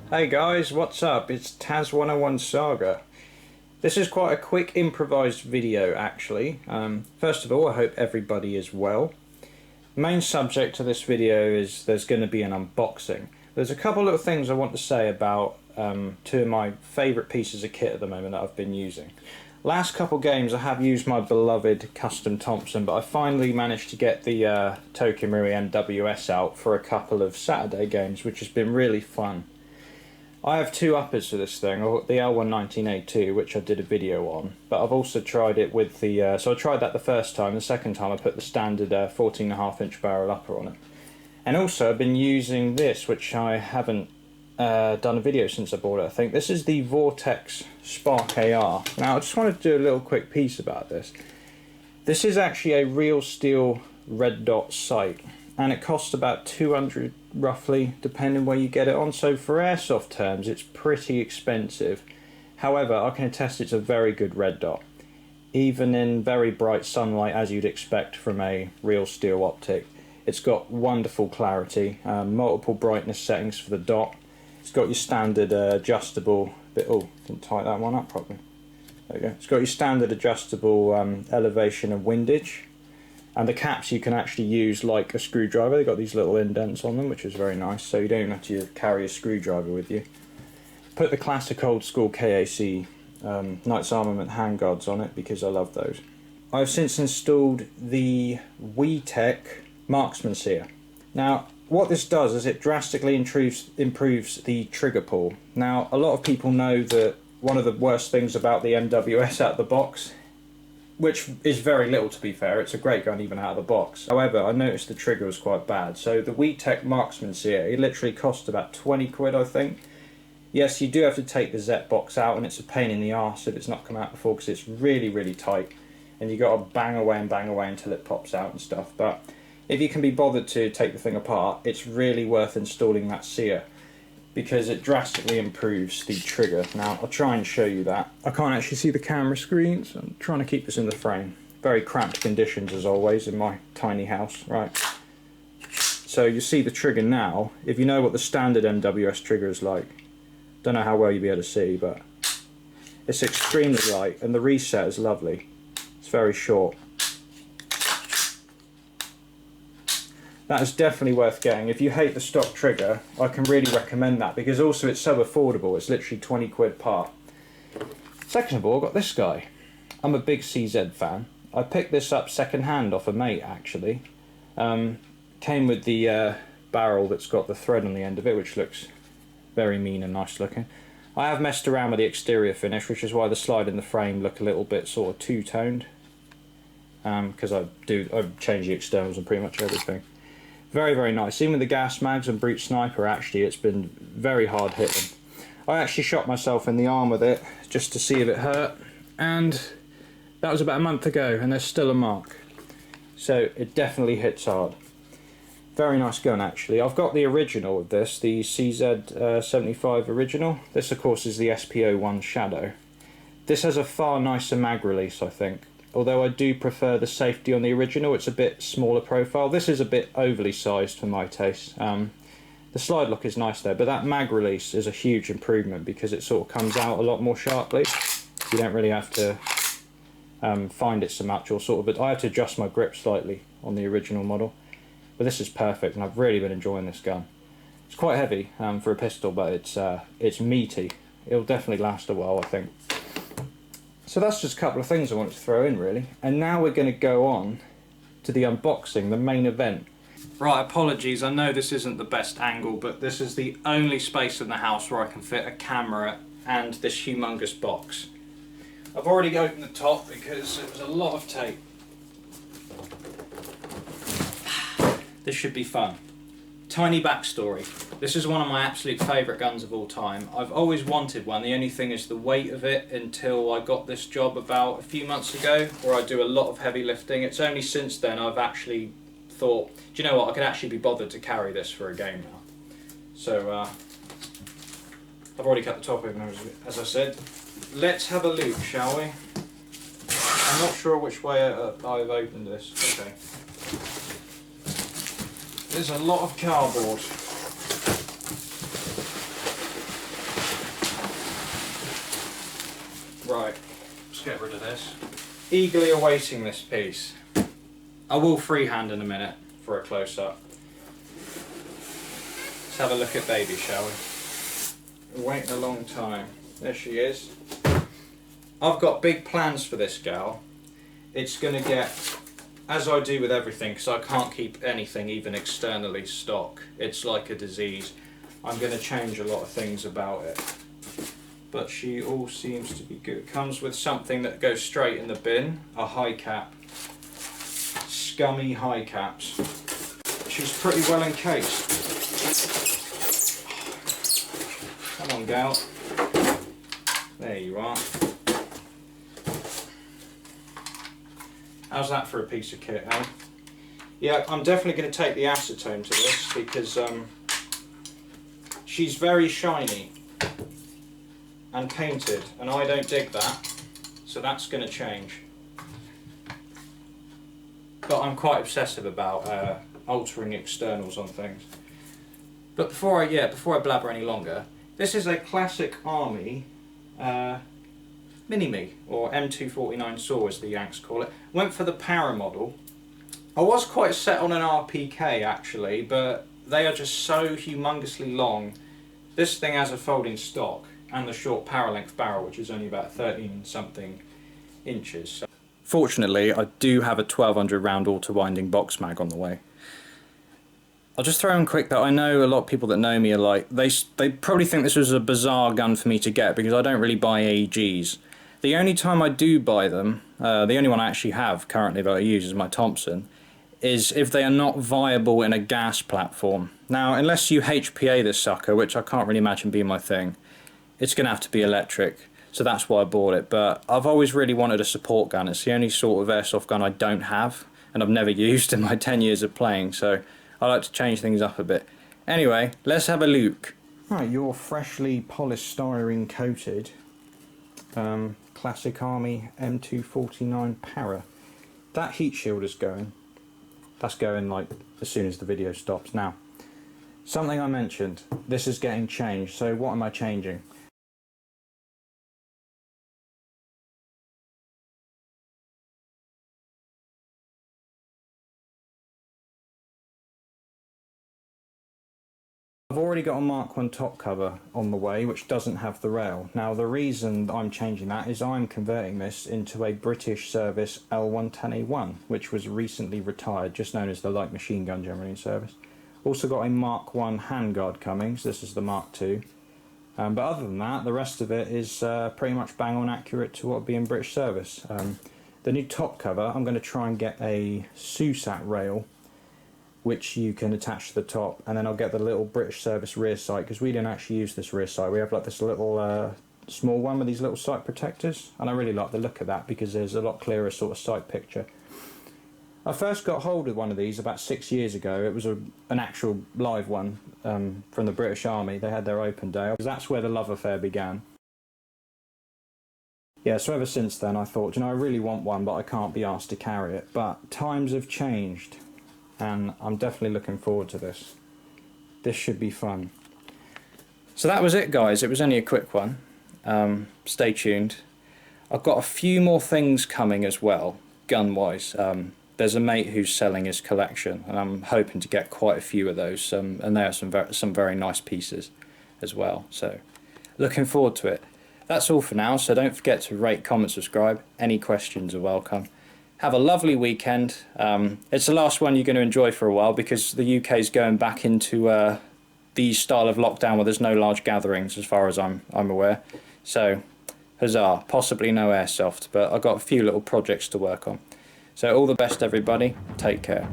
Hey guys, what's up? It's Taz101 Saga. This is quite a quick improvised video actually. First of all, I hope everybody is well. The main subject to this video is there's going to be an unboxing. There's a couple of things I want to say about two of my favourite pieces of kit at the moment that I've been using. Last couple games I have used my beloved custom Thompson, but I finally managed to get the Tokyo Marui MWS out for a couple of Saturday games, which has been really fun. I have two uppers for this thing. I've got the L119A2, which I did a video on, but I've also tried it with the, so I tried that the first time. The second time I put the standard 14.5-inch barrel upper on it. And also I've been using this, which I haven't done a video since I bought it, I think. This is the Vortex SPARC AR. Now I just wanted to do a little quick piece about this. This is actually a real steel red dot sight, and it costs about 200 roughly, depending where you get it on. So for airsoft terms, it's pretty expensive. However, I can attest it's a very good red dot, even in very bright sunlight, as you'd expect from a real steel optic. It's got wonderful clarity, multiple brightness settings for the dot. It's got your standard adjustable bit. Oh, didn't tighten that one up properly. There you go. It's got your standard adjustable elevation and windage. And the caps you can actually use like a screwdriver. They've got these little indents on them, which is very nice, so you don't even have to carry a screwdriver with you. Put the classic old school KAC Knights Armament handguards on it because I love those. I've since installed the Wii Tech Marksman sear. Now, what this does is it drastically improves the trigger pull. Now, a lot of people know that one of the worst things about the MWS out of the box, which is very little to be fair, it's a great gun even out of the box. However, I noticed the trigger was quite bad. So the Wii Tech Marksman sear, it literally cost about 20 quid I think. Yes, you do have to take the ZEP box out, and it's a pain in the arse if it's not come out before because it's really, really tight. And you got to bang away until it pops out and stuff. But if you can be bothered to take the thing apart, it's really worth installing that sear, because it drastically improves the trigger. Now, I'll try and show you that. I can't actually see the camera screen, so I'm trying to keep this in the frame. Very cramped conditions as always in my tiny house, right? So you see the trigger now. If you know what the standard MWS trigger is like, don't know how well you'll be able to see, but it's extremely light, and the reset is lovely. It's very short. That is definitely worth getting. If you hate the stock trigger, I can really recommend that, because also it's so affordable. It's literally 20 quid part. Second of all, I've got this guy. I'm a big CZ fan. I picked this up second hand off a mate actually. Came with the barrel that's got the thread on the end of it, which looks very mean and nice looking. I have messed around with the exterior finish, which is why the slide and the frame look a little bit sort of two-toned. Because I've changed the externals and pretty much everything. Very, very nice. Even with the gas mags and brute sniper, actually, it's been very hard hitting. I actually shot myself in the arm with it just to see if it hurt, and that was about a month ago, and there's still a mark. So it definitely hits hard. Very nice gun, actually. I've got the original of this, the CZ75 original. This, of course, is the SP01 Shadow. This has a far nicer mag release, I think. Although I do prefer the safety on the original, it's a bit smaller profile. This is a bit overly sized for my taste. The slide look is nice there, but that mag release is a huge improvement because it sort of comes out a lot more sharply. You don't really have to find it so much, or sort of, but I had to adjust my grip slightly on the original model. But this is perfect, and I've really been enjoying this gun. It's quite heavy for a pistol, but it's meaty. It'll definitely last a while, I think. So that's just a couple of things I wanted to throw in really. And now we're going to go on to the unboxing, the main event. Right, apologies, I know this isn't the best angle, but this is the only space in the house where I can fit a camera and this humongous box. I've already opened the top because it was a lot of tape. This should be fun. Tiny backstory. This is one of my absolute favourite guns of all time. I've always wanted one. The only thing is the weight of it until I got this job about a few months ago, where I do a lot of heavy lifting. It's only since then I've actually thought, do you know what, I could actually be bothered to carry this for a game now. So I've already cut the top open, as I said. Let's have a look, shall we? I'm not sure which way I've opened this. Okay. There's a lot of cardboard. Right, let's get rid of this. Eagerly awaiting this piece. I will freehand in a minute for a close-up. Let's have a look at baby, shall we? We're waiting a long time. There she is. I've got big plans for this gal. It's going to get, as I do with everything, because I can't keep anything even externally stock. It's like a disease. I'm going to change a lot of things about it. But she all seems to be good. It comes with something that goes straight in the bin, a high cap. Scummy high caps. She's pretty well encased. Come on, gal. There you are. How's that for a piece of kit, eh? Yeah, I'm definitely going to take the acetone to this because she's very shiny and painted, and I don't dig that, so that's going to change. But I'm quite obsessive about altering externals on things. But before I blabber any longer, this is a classic Army Mini-Me, or M249 saw as the Yanks call it. Went for the para model. I was quite set on an RPK actually, but they are just so humongously long. This thing has a folding stock and the short para length barrel, which is only about 13 something inches. So fortunately, I do have a 1200 round auto winding box mag on the way. I'll just throw in quick that I know a lot of people that know me are like, they probably think this was a bizarre gun for me to get because I don't really buy AEGs. The only time I do buy them, the only one I actually have currently that I use is my Thompson, is if they are not viable in a gas platform. Now, unless you HPA this sucker, which I can't really imagine being my thing, it's going to have to be electric. So that's why I bought it. But I've always really wanted a support gun. It's the only sort of airsoft gun I don't have, and I've never used in my 10 years of playing, so I like to change things up a bit. Anyway, let's have a look. Right, your freshly polished styrene coated classic Army M249 para. That heat shield is going. That's going like as soon as the video stops. Now, something I mentioned, this is getting changed, so what am I changing? I've already got a Mark 1 top cover on the way which doesn't have the rail. Now the reason I'm changing that is I'm converting this into a British service L110A1 which was recently retired, just known as the light machine gun generally in service. Also got a Mark 1 handguard coming, so this is the Mark 2. But other than that, the rest of it is pretty much bang on accurate to what would be in British service. The new top cover, I'm going to try and get a SUSAT rail which you can attach to the top, and then I'll get the little British service rear sight, because we don't actually use this rear sight. We have like this little small one with these little sight protectors, and I really like the look of that because there's a lot clearer sort of sight picture. I first got hold of one of these about 6 years ago. It was an actual live one from the British Army. They had their open day. That's where the love affair began. Yeah, so ever since then I thought, you know, I really want one, but I can't be asked to carry it. But times have changed, and I'm definitely looking forward to this. This should be fun. So that was it, guys. It was only a quick one. Stay tuned. I've got a few more things coming as well, gun-wise. There's a mate who's selling his collection, and I'm hoping to get quite a few of those, and there are some very nice pieces as well. So looking forward to it. That's all for now, so don't forget to rate, comment, subscribe. Any questions are welcome. Have a lovely weekend. It's the last one you're going to enjoy for a while because the UK is going back into the style of lockdown where there's no large gatherings as far as I'm aware. So, huzzah. Possibly no airsoft, but I've got a few little projects to work on. So all the best, everybody. Take care.